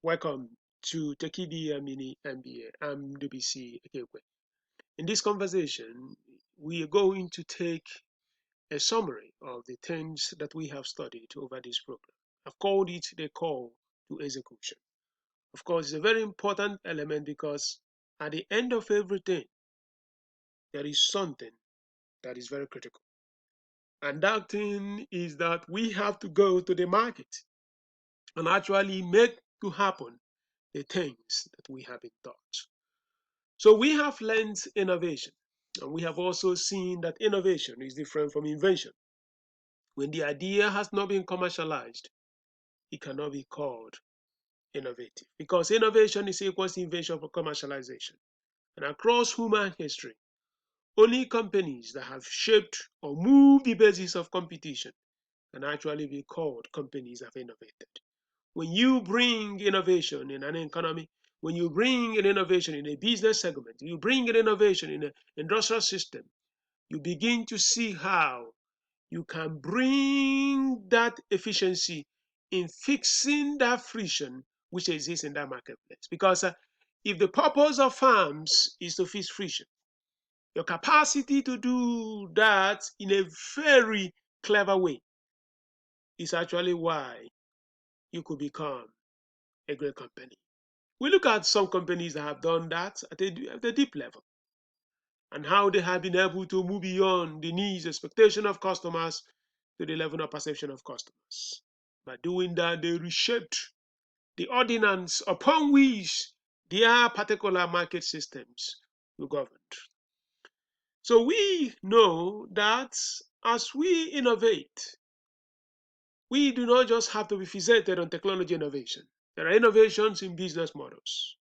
Welcome to Tekedia Mini-MBA. I'm Ndubuisi Ekekwe. In this conversation, we are going to take a summary of the things that we have studied over this program. I've called it the call to execution. Of course, it's a very important element because at the end of everything, there is something that is very critical. And that thing is that we have to go to the market and actually make to happen the things that we have been taught. So we have learned innovation, and we have also seen that innovation is different from invention. When the idea has not been commercialized, it cannot be called innovative because innovation is equals to invention for commercialization. And across human history, only companies that have shaped or moved the basis of competition can actually be called companies that have innovated. When you bring innovation in an economy, when you bring an innovation in a business segment, you bring an innovation in an industrial system, you begin to see how you can bring that efficiency in fixing that friction which exists in that marketplace. Because if the purpose of farms is to fix friction, your capacity to do that in a very clever way is actually why you could become a great company. We look at some companies that have done that at a deep level and how they have been able to move beyond the needs, expectation of customers to the level of perception of customers. By doing that, they reshaped the ordinance upon which their particular market systems were governed. So we know that as we innovate, we do not just have to be fixated on technology innovation. There are innovations in business models.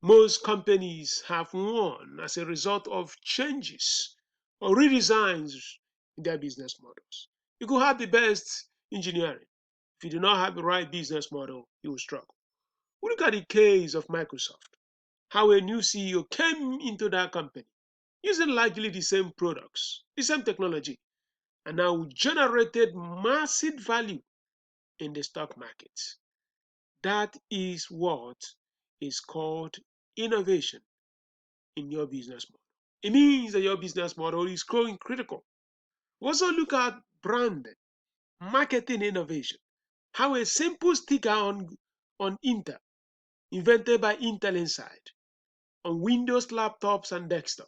Most companies have won as a result of changes or redesigns in their business models. You could have the best engineering. If you do not have the right business model, you will struggle. We look at the case of Microsoft, how a new CEO came into that company using largely the same products, the same technology, and now generated massive value in the stock market. That is what is called innovation in your business model. It means that your business model is growing critical. We also look at branding, marketing innovation, how a simple sticker on Intel, invented by Intel Inside, on Windows laptops and desktop,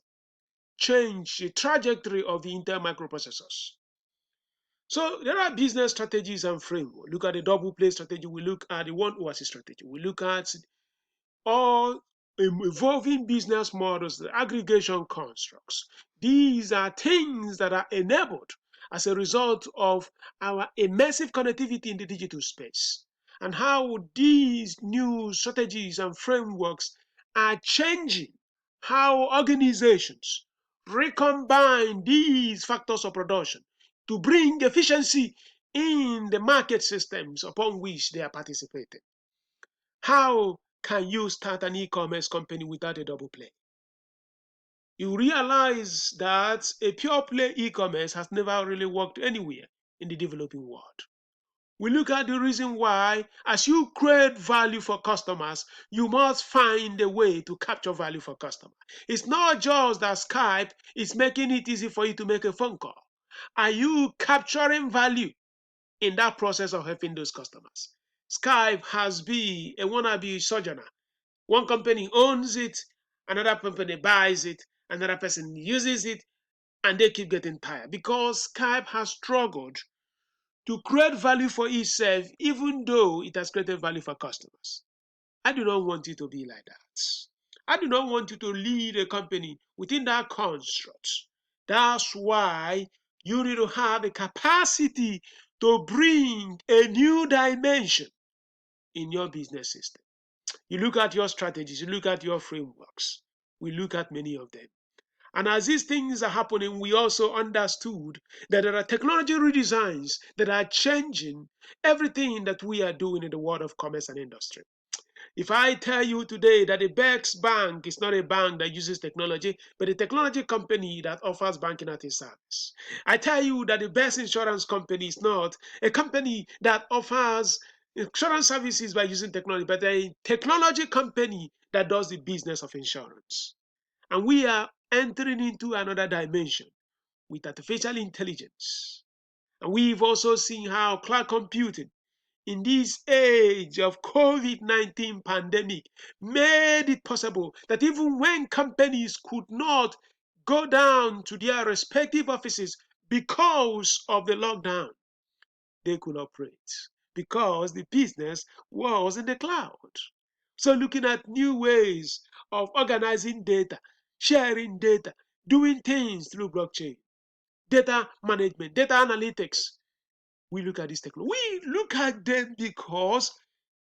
changed the trajectory of the Intel microprocessors. So there are business strategies and framework. Look at the double play strategy. We look at the one oasis strategy. We look at all evolving business models, the aggregation constructs. These are things that are enabled as a result of our immersive connectivity in the digital space and how these new strategies and frameworks are changing how organizations recombine these factors of production to bring efficiency in the market systems upon which they are participating. How can you start an e-commerce company without a double play? You realize that a pure play e-commerce has never really worked anywhere in the developing world. We look at the reason why, as you create value for customers, you must find a way to capture value for customers. It's not just that Skype is making it easy for you to make a phone call. Are you capturing value in that process of helping those customers? Skype has been a wannabe sojourner. One company owns it, another company buys it, another person uses it, and they keep getting tired because Skype has struggled to create value for itself, even though it has created value for customers. I do not want you to be like that. I do not want you to lead a company within that construct. That's why you need to have the capacity to bring a new dimension in your business system. You look at your strategies, you look at your frameworks. We look at many of them. And as these things are happening, we also understood that there are technology redesigns that are changing everything that we are doing in the world of commerce and industry. If I tell you today that the best bank is not a bank that uses technology, but a technology company that offers banking as a service. I tell you that the best insurance company is not a company that offers insurance services by using technology, but a technology company that does the business of insurance. And we are entering into another dimension with artificial intelligence. And we've also seen how cloud computing in this age of COVID-19 pandemic made it possible that even when companies could not go down to their respective offices because of the lockdown, they could operate because the business was in the cloud. So looking at new ways of organizing data, sharing data, doing things through blockchain, data management, data analytics, we look at this technology. We look at them because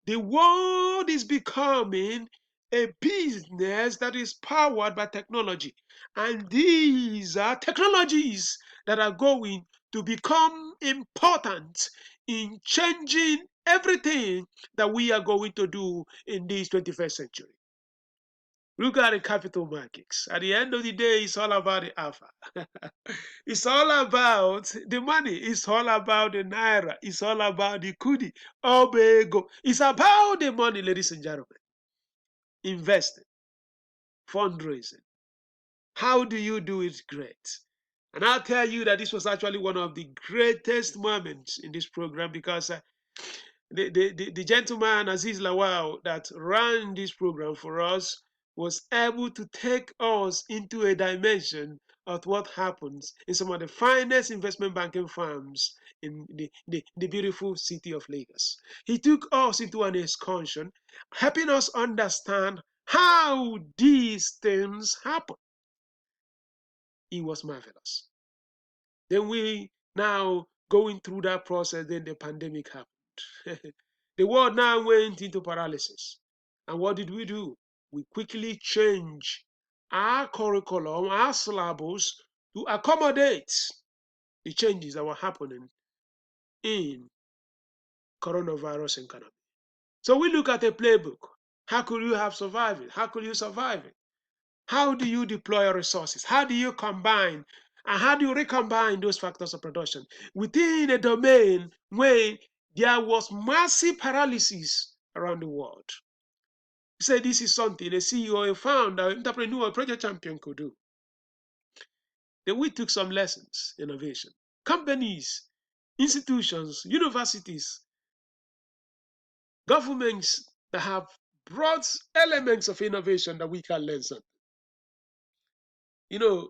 the world is becoming a business that is powered by technology. And these are technologies that are going to become important in changing everything that we are going to do in this 21st century. Look at the capital markets. At the end of the day, it's all about the alpha. It's all about the money. It's all about the naira. It's all about the kudi, obego. It's about the money, ladies and gentlemen. Investing, fundraising. How do you do it great? And I'll tell you that this was actually one of the greatest moments in this program because the gentleman Aziz Lawal that ran this program for us was able to take us into a dimension of what happens in some of the finest investment banking firms in the beautiful city of Lagos. He took us into an excursion, helping us understand how these things happen. It was marvelous. Then we now going through that process, then the pandemic happened. The world now went into paralysis. And what did we do? We quickly changed our curriculum, our syllabus to accommodate the changes that were happening in coronavirus economy. So we look at a playbook. How could you have survived it? How could you survive it? How do you deploy your resources? How do you combine and how do you recombine those factors of production within a domain where there was massive paralysis around the world? He said this is something a CEO, a founder, entrepreneur, a project champion could do. Then we took some lessons, innovation. Companies, institutions, universities, governments that have brought elements of innovation that we can learn something. You know,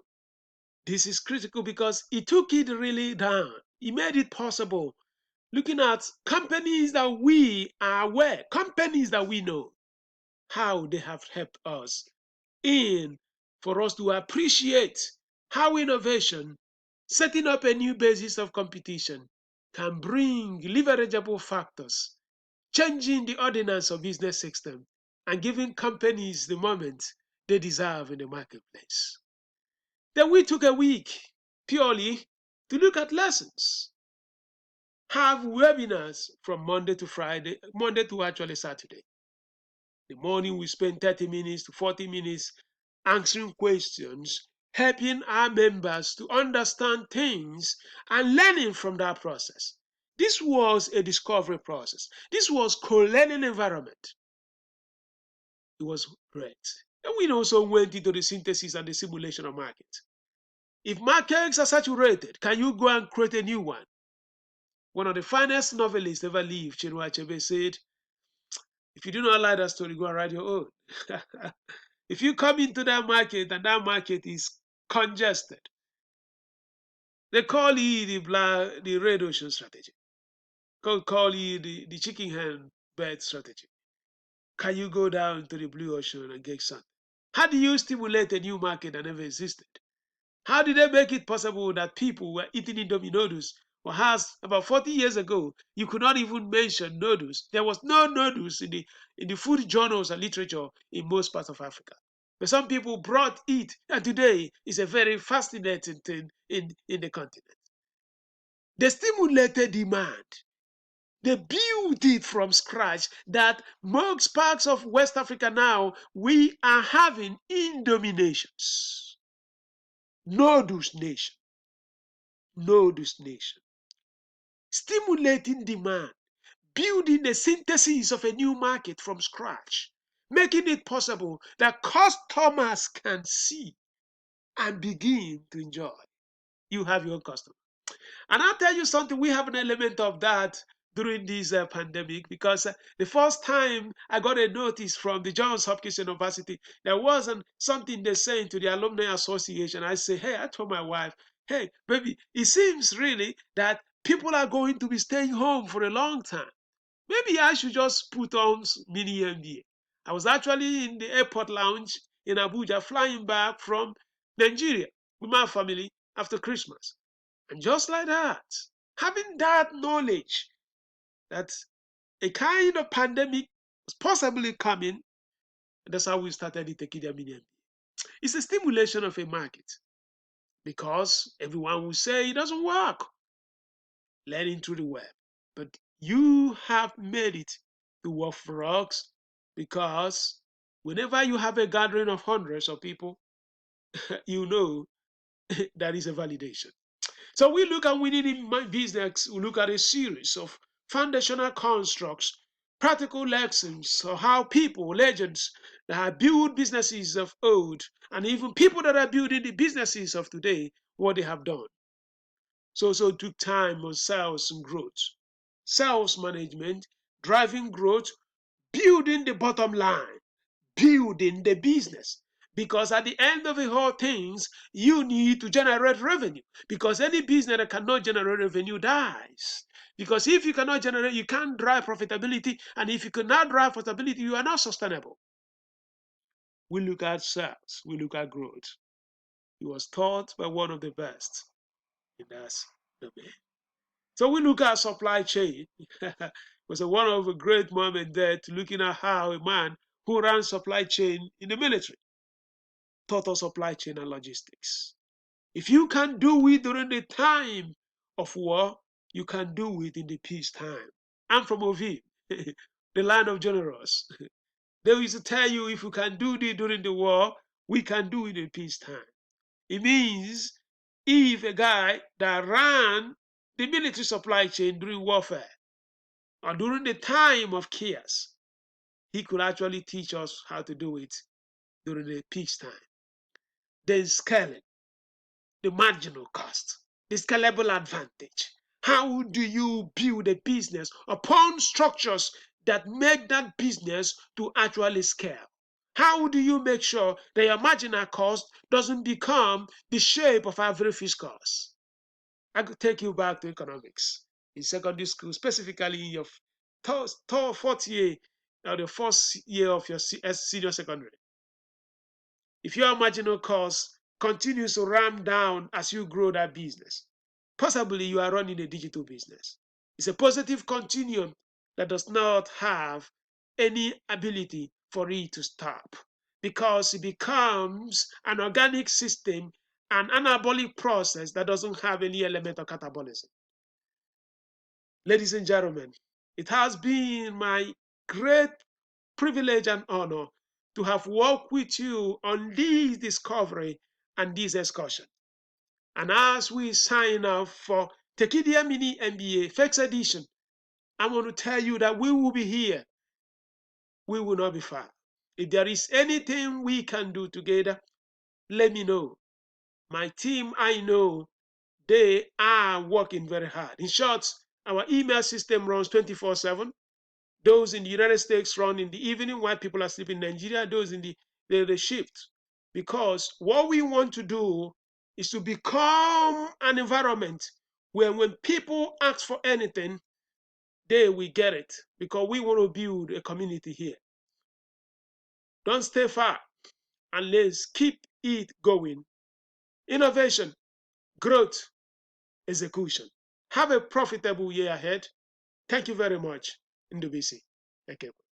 this is critical because he took it really down. He made it possible. Looking at companies that we are aware, companies that we know, how they have helped us in for us to appreciate how innovation, setting up a new basis of competition, can bring leverageable factors, changing the ordinance of business system, and giving companies the moment they deserve in the marketplace. Then we took a week purely to look at lessons, have webinars from Monday to Friday, Monday to actually Saturday. The morning we spend 30 minutes to 40 minutes answering questions, helping our members to understand things and learning from that process. This was a discovery process. This was co-learning environment. It was great. And we also went into the synthesis and the simulation of markets. If markets are saturated, can you go and create a new one? One of the finest novelists ever lived, Chinua Achebe, said, if you do not like that story, go and write your own. If you come into that market and that market is congested, they call it the red ocean strategy. Call it the chicken hen bed strategy. Can you go down to the blue ocean and get something? How do you stimulate a new market that never existed? How did they make it possible that people were eating Indomie noodles? Whereas about 40 years ago, you could not even mention noodles. There was no noodles in the food journals and literature in most parts of Africa. But some people brought it, and today it's a very fascinating thing in the continent. They stimulated demand. They built it from scratch that most parts of West Africa now, we are having indominations. Noodles nation. Noodles nation. Stimulating demand, building a synthesis of a new market from scratch, making it possible that customers can see and begin to enjoy. You have your own customer. And I'll tell you something, we have an element of that during this pandemic, because the first time I got a notice from the Johns Hopkins University, there wasn't something they're saying to the Alumni Association. I say, hey, I told my wife, hey, baby, it seems really that people are going to be staying home for a long time. Maybe I should just put on Mini-MBA. I was actually in the airport lounge in Abuja, flying back from Nigeria with my family after Christmas. And just like that, having that knowledge that a kind of pandemic was possibly coming, that's how we started the Tekedia Mini-MBA. It's a stimulation of a market, because everyone will say it doesn't work, learning through the web. But you have made it to work for us, because whenever you have a gathering of hundreds of people, you know that is a validation. So we look at winning in business, we look at a series of foundational constructs, practical lessons of how people, legends that have built businesses of old, and even people that are building the businesses of today, what they have done. So it took time on sales and growth, sales management, driving growth, building the bottom line, building the business. Because at the end of the whole things, you need to generate revenue. Because any business that cannot generate revenue dies. Because if you cannot generate, you can't drive profitability. And if you cannot drive profitability, you are not sustainable. We look at sales, we look at growth. He was taught by one of the best in that domain. So we look at supply chain. It was one of a great moment there to looking at how a man who ran supply chain in the military taught us supply chain and logistics. If you can do it during the time of war, you can do it in the peace time. I'm from Ovim, the land of generals. They used to tell you, if you can do it during the war, we can do it in peace time. It means if a guy that ran the military supply chain during warfare or during the time of chaos, he could actually teach us how to do it during the peacetime. Then scaling, the marginal cost, the scalable advantage. How do you build a business upon structures that make that business to actually scale? How do you make sure that your marginal cost doesn't become the shape of every fixed cost? I could take you back to economics in secondary school, specifically in your fourth year or the first year of your senior secondary. If your marginal cost continues to ramp down as you grow that business, possibly you are running a digital business. It's a positive continuum that does not have any ability for it to stop, because it becomes an organic system, an anabolic process that doesn't have any element of catabolism. Ladies and gentlemen, it has been my great privilege and honor to have worked with you on this discovery and this excursion. And as we sign off for Tekedia Mini-MBA First Edition, I want to tell you that we will be here. We will not be far. If there is anything we can do together, let me know. My team, I know, they are working very hard. In short, our email system runs 24/7. Those in the United States run in the evening while people are sleeping in Nigeria, those in the shift. Because what we want to do is to become an environment where when people ask for anything, they will get it. Because we want to build a community here. Don't stay far, and let's keep it going. Innovation, growth, execution. Have a profitable year ahead. Thank you very much, Ndubuisi Ekekwe.